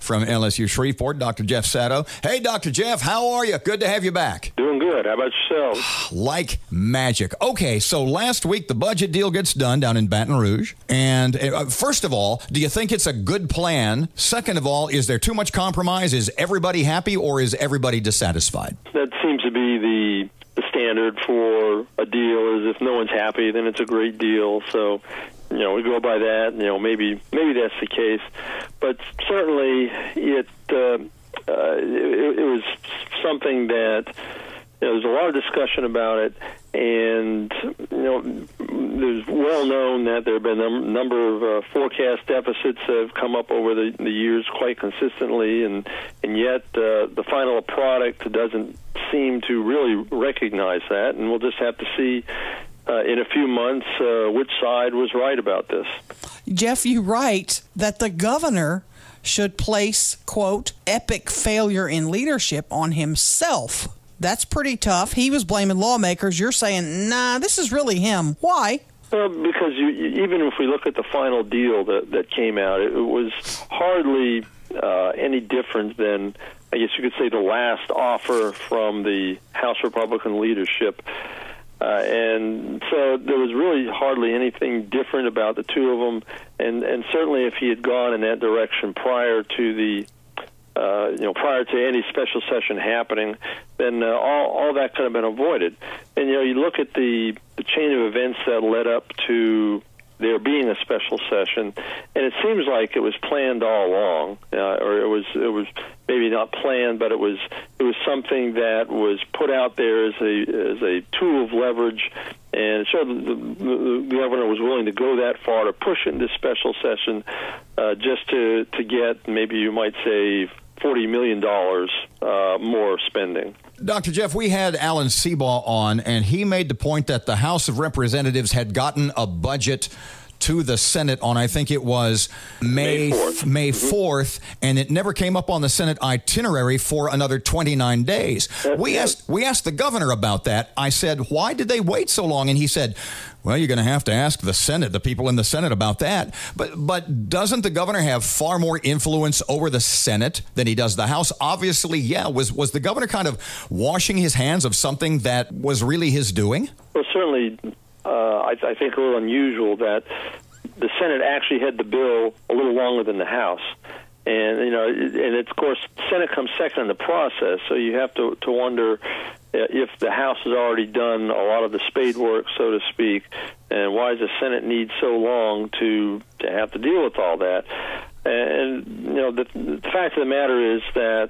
from LSU Shreveport, Dr. Jeff Sadow. Hey, Dr. Jeff, how are you? Good to have you back. Doing good. How about yourself? Like magic. Okay, so last week the budget deal gets done down in Baton Rouge. And first of all, do you think it's a good plan? Second of all, is there too much compromise? Is everybody happy or is everybody dissatisfied? That seems to be the standard for a deal is if no one's happy, then it's a great deal. So, we go by that. Maybe that's the case. But certainly it was something that there's a lot of discussion about it, and there's well known that there have been a number of forecast deficits that have come up over the years quite consistently, and yet the final product doesn't seem to really recognize that, and we'll just have to see in a few months which side was right about this. Jeff, you write that the governor should place, quote, epic failure in leadership on himself. That's pretty tough. He was blaming lawmakers. You're saying, nah, this is really him. Why? Well, because even if we look at the final deal that came out, it was hardly any different than, I guess you could say, the last offer from the House Republican leadership. And so there was really hardly anything different about the two of them. And certainly if he had gone in that direction prior to prior to any special session happening, then all that could have been avoided. And, you look at the chain of events that led up to there being a special session, and it seems like it was planned all along, or it was maybe not planned, but it was something that was put out there as a tool of leverage, and it showed the governor was willing to go that far to push it into special session, just to get, maybe you might say, $40 million more spending. Dr. Jeff, we had Alan Seabaugh on, and he made the point that the House of Representatives had gotten a budget to the Senate on, I think it was May 4th, and it never came up on the Senate itinerary for another 29 days. We asked the governor about that. I said, why did they wait so long? And he said, well, you're going to have to ask the Senate, the people in the Senate about that. But doesn't the governor have far more influence over the Senate than he does the House? Obviously, yeah. Was the governor kind of washing his hands of something that was really his doing? Well, certainly, I think a little unusual that the Senate actually had the bill a little longer than the House. And, and of course, the Senate comes second in the process, so you have to wonder if the House has already done a lot of the spade work, so to speak, and why does the Senate need so long to have to deal with all that? And, the fact of the matter is that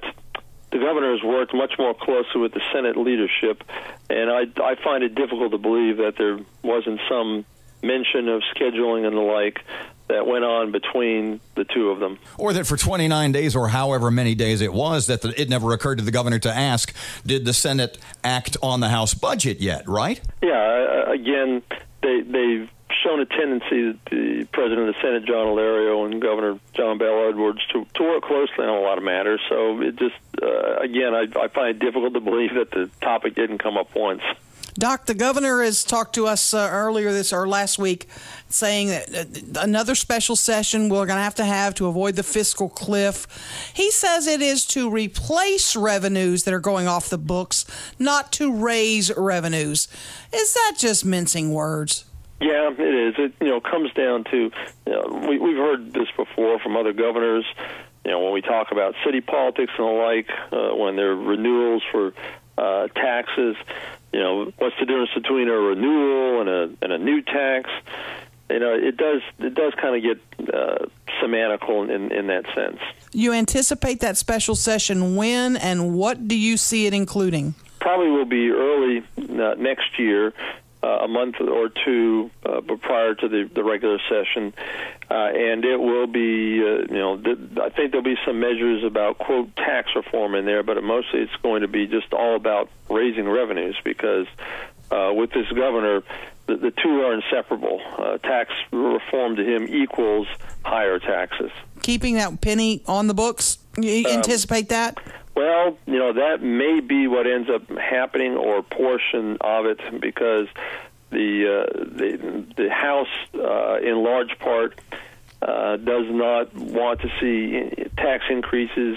the governor has worked much more closely with the Senate leadership, and I find it difficult to believe that there wasn't some mention of scheduling and the like that went on between the two of them. Or that for 29 days or however many days it was, that it never occurred to the governor to ask, did the Senate act on the House budget yet, right? Yeah, again, they've shown a tendency, the President of the Senate, John Alario, and Governor John Bel Edwards, to work closely on a lot of matters. So it just, again, I find it difficult to believe that the topic didn't come up once. Doc, the governor has talked to us last week, saying that another special session we're going to have to avoid the fiscal cliff. He says it is to replace revenues that are going off the books, not to raise revenues. Is that just mincing words? Yeah, it is. It comes down to, we've heard this before from other governors. When we talk about city politics and the like, when there are renewals for taxes. What's the difference between a renewal and a new tax? It does kind of get semantical in that sense. You anticipate that special session when, and what do you see it including? Probably will be early next year, a month or two prior to the regular session, and it will be, I think there'll be some measures about, quote, tax reform in there, but mostly it's going to be just all about raising revenues because with this governor, the two are inseparable. Tax reform to him equals higher taxes. Keeping that penny on the books, you anticipate that? Well, that may be what ends up happening, or a portion of it, because the House, in large part, does not want to see tax increases.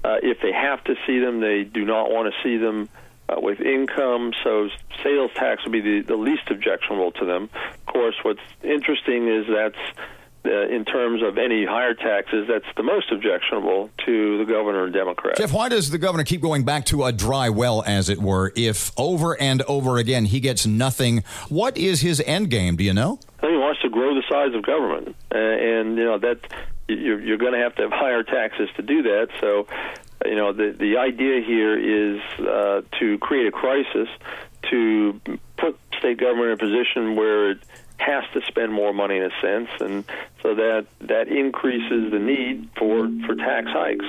If they have to see them, they do not want to see them with income. So sales tax would be the least objectionable to them. Of course, what's interesting is that's in terms of any higher taxes, that's the most objectionable to the governor and Democrats. Jeff, why does the governor keep going back to a dry well, as it were, if over and over again he gets nothing? What is his end game? Do you know? I think he wants to grow the size of government, and that you're going to have higher taxes to do that. So, the idea here is to create a crisis, to put state government in a position where it has to spend more money in a sense, and so that increases the need for tax hikes.